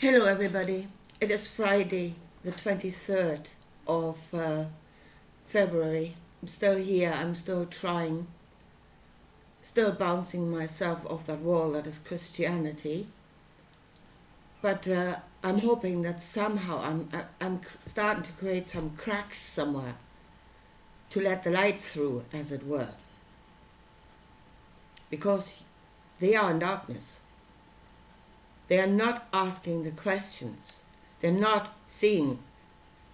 Hello everybody, it is Friday the 23rd of February. I'm still here, I'm still trying, still bouncing myself off that wall that is Christianity. But I'm hoping that somehow I'm starting to create some cracks somewhere to let the light through, as it were. Because they are in darkness. They are not asking the questions. They're not seeing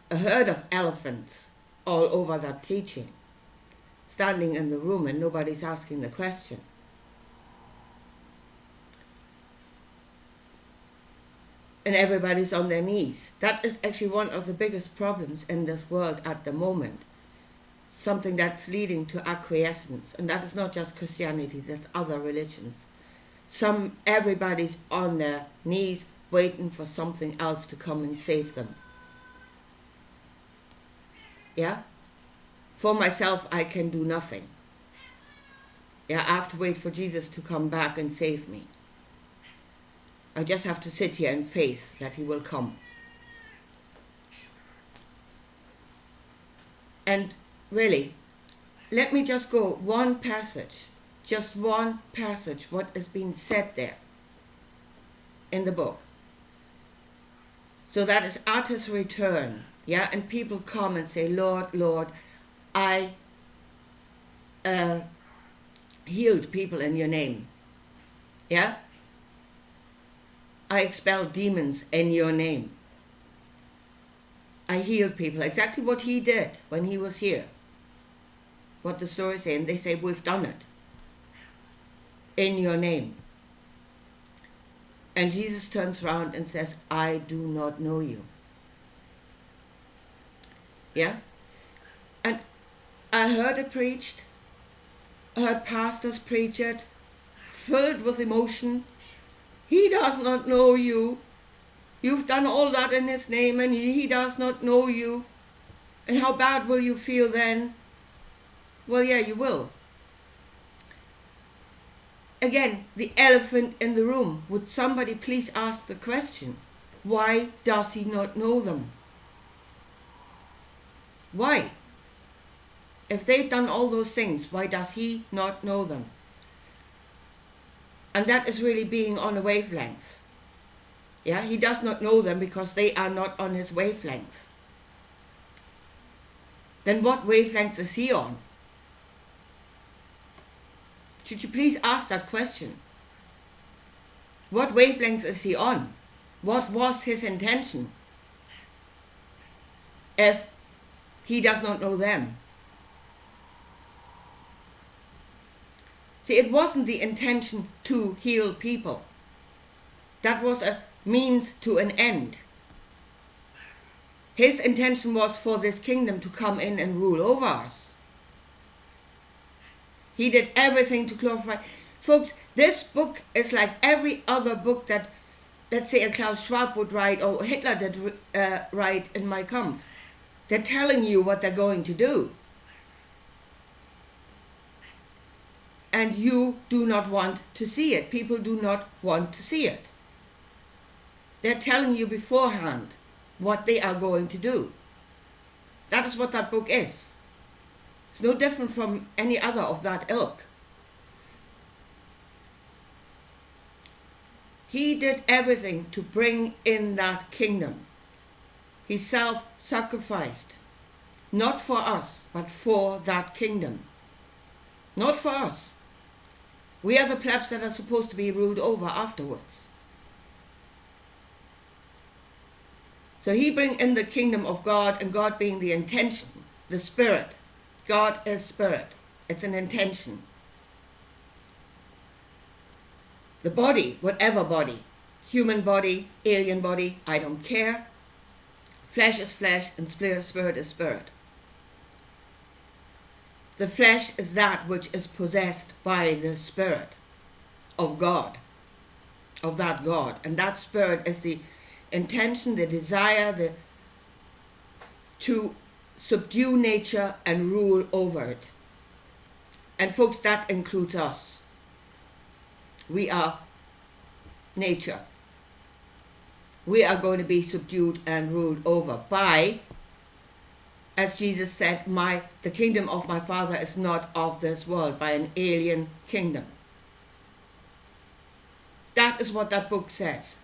a herd of elephants all over that teaching, standing in the room and nobody's asking the question. And everybody's on their knees. That is actually one of the biggest problems in this world at the moment. Something that's leading to acquiescence. And that is not just Christianity, that's other religions. Everybody's on their knees waiting for something else to come and save them. Yeah? For myself, I can do nothing. Yeah, I have to wait for Jesus to come back and save me. I just have to sit here in faith that he will come. And really, let me just go one passage. Just one passage, what is being said there in the book. So that is at his return, yeah, and people come and say, Lord, Lord, I healed people in your name, yeah? I expelled demons in your name. I healed people, exactly what he did when he was here. What the story is saying, they say, we've done it. In your name. And Jesus turns around and says, I do not know you. Yeah? And I heard it preached, I heard pastors preach it, filled with emotion. He does not know you. You've done all that in his name and he does not know you. And how bad will you feel then? Well, yeah, you will. Again, the elephant in the room. Would somebody please ask the question, why does he not know them? Why? If they've done all those things, why does he not know them? And that is really being on a wavelength. Yeah, he does not know them because they are not on his wavelength. Then what wavelength is he on? Should you please ask that question? What wavelength is he on? What was his intention? If he does not know them. See, it wasn't the intention to heal people. That was a means to an end. His intention was for this kingdom to come in and rule over us. He did everything to glorify. Folks, this book is like every other book that, let's say, a Klaus Schwab would write or Hitler did write in Mein Kampf. They're telling you what they're going to do. And you do not want to see it. People do not want to see it. They're telling you beforehand what they are going to do. That is what that book is. It's no different from any other of that ilk. He did everything to bring in that kingdom. He self-sacrificed. Not for us, but for that kingdom. Not for us. We are the plebs that are supposed to be ruled over afterwards. So he bring in the kingdom of God, and God being the intention, the spirit. God is spirit. It's an intention. The body, whatever body, human body, alien body, I don't care. Flesh is flesh and spirit is spirit. The flesh is that which is possessed by the spirit of God, of that God. And that spirit is the intention, the desire, to subdue nature and rule over it. And folks, that includes us. We are nature. we are going to be subdued and ruled over by, as Jesus said, the kingdom of my Father is not of this world, by an alien kingdom. That is what that book says.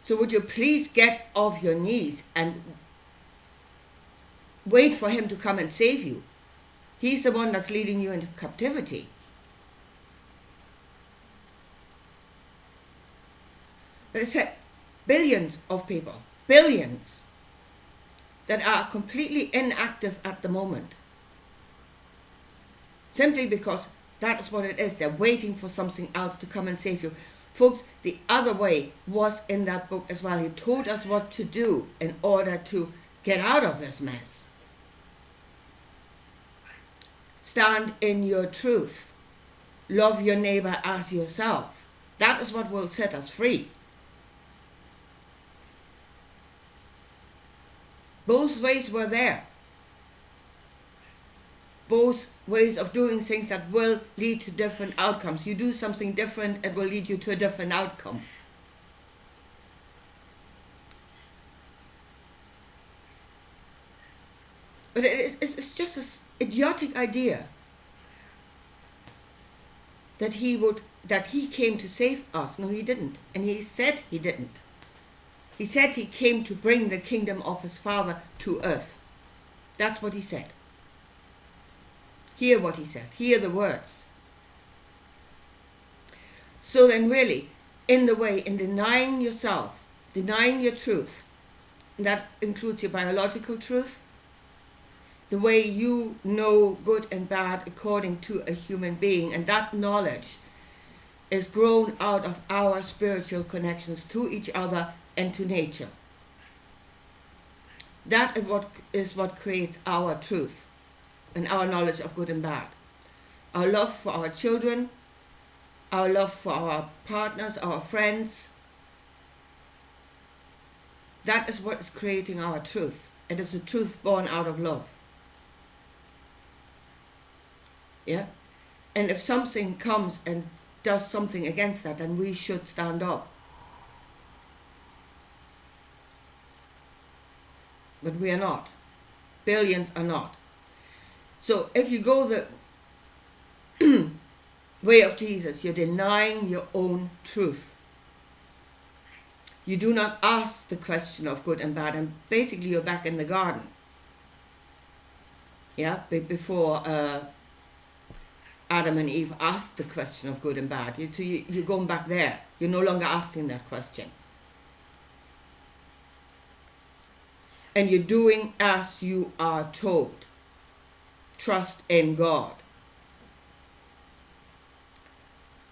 So would you please get off your knees and wait for him to come and save you? He's the one that's leading you into captivity. But it said billions of people, billions, that are completely inactive at the moment. Simply because that is what it is. They're waiting for something else to come and save you. Folks, the other way was in that book as well. He told us what to do in order to get out of this mess. Stand in your truth. Love your neighbor as yourself. That is what will set us free. Both ways were there. Both ways of doing things that will lead to different outcomes. You do something different, it will lead you to a different outcome. But it's just this idiotic idea that he came to save us. No, he didn't. And he said he didn't. He said he came to bring the kingdom of his Father to earth. That's what he said. Hear what he says. Hear the words. So then really, in denying yourself, denying your truth, and that includes your biological truth, the way you know good and bad according to a human being, and that knowledge is grown out of our spiritual connections to each other and to nature. That is what creates our truth and our knowledge of good and bad. Our love for our children, our love for our partners, our friends. That is what is creating our truth. It is a truth born out of love. Yeah? And if something comes and does something against that, then we should stand up. But we are not. Billions are not. So if you go the way of Jesus, you're denying your own truth. You do not ask the question of good and bad, and basically you're back in the garden. Yeah, before Adam and Eve asked the question of good and bad. So you're going back there. You're no longer asking that question. And you're doing as you are told. Trust in God.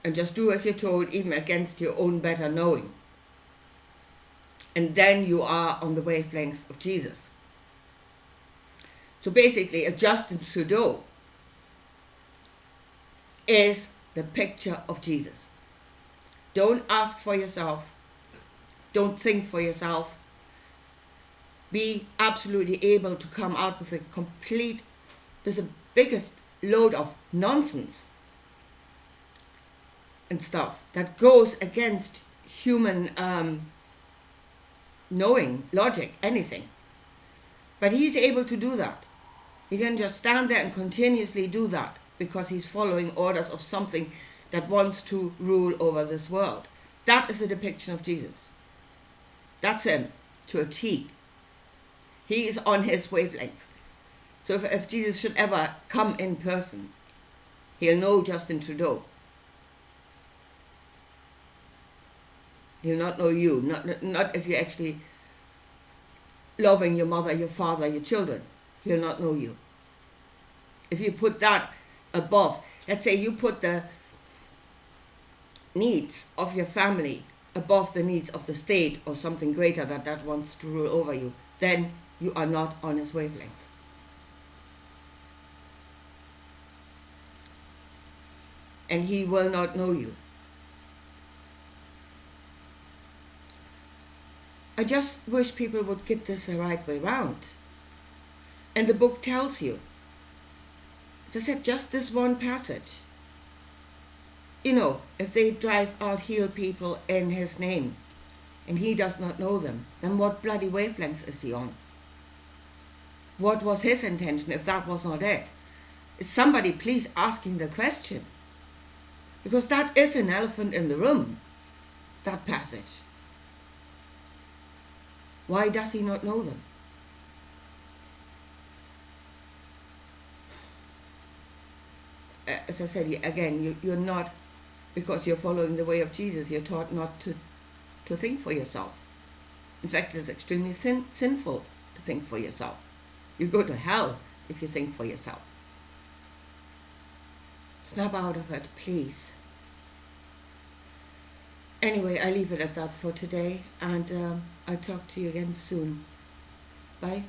And just do as you're told, even against your own better knowing. And then you are on the wavelengths of Jesus. So basically, Justin Trudeau is the picture of Jesus. Don't ask for yourself. Don't think for yourself. Be absolutely able to come out with the biggest load of nonsense and stuff that goes against human knowing, logic, anything. But he's able to do that. He can just stand there and continuously do that because he's following orders of something that wants to rule over this world. That is a depiction of Jesus. That's him to a T. He is on his wavelength. So if Jesus should ever come in person, he'll know Justin Trudeau. He'll not know you, not if you're actually loving your mother, your father, your children. He'll not know you. If you put that above, let's say you put the needs of your family above the needs of the state or something greater that wants to rule over you, then you are not on his wavelength. And he will not know you. I just wish people would get this the right way round. And the book tells you. As I said, just this one passage. if they drive out healed people in his name and he does not know them, then what bloody wavelength is he on? What was his intention if that was not it? Is somebody please asking the question? Because that is an elephant in the room, that passage. Why does he not know them? As I said, again, you're not, because you're following the way of Jesus, you're taught not to think for yourself. In fact, it's extremely sinful to think for yourself. You go to hell if you think for yourself. Snap out of it, please. Anyway, I leave it at that for today, and I'll talk to you again soon. Bye.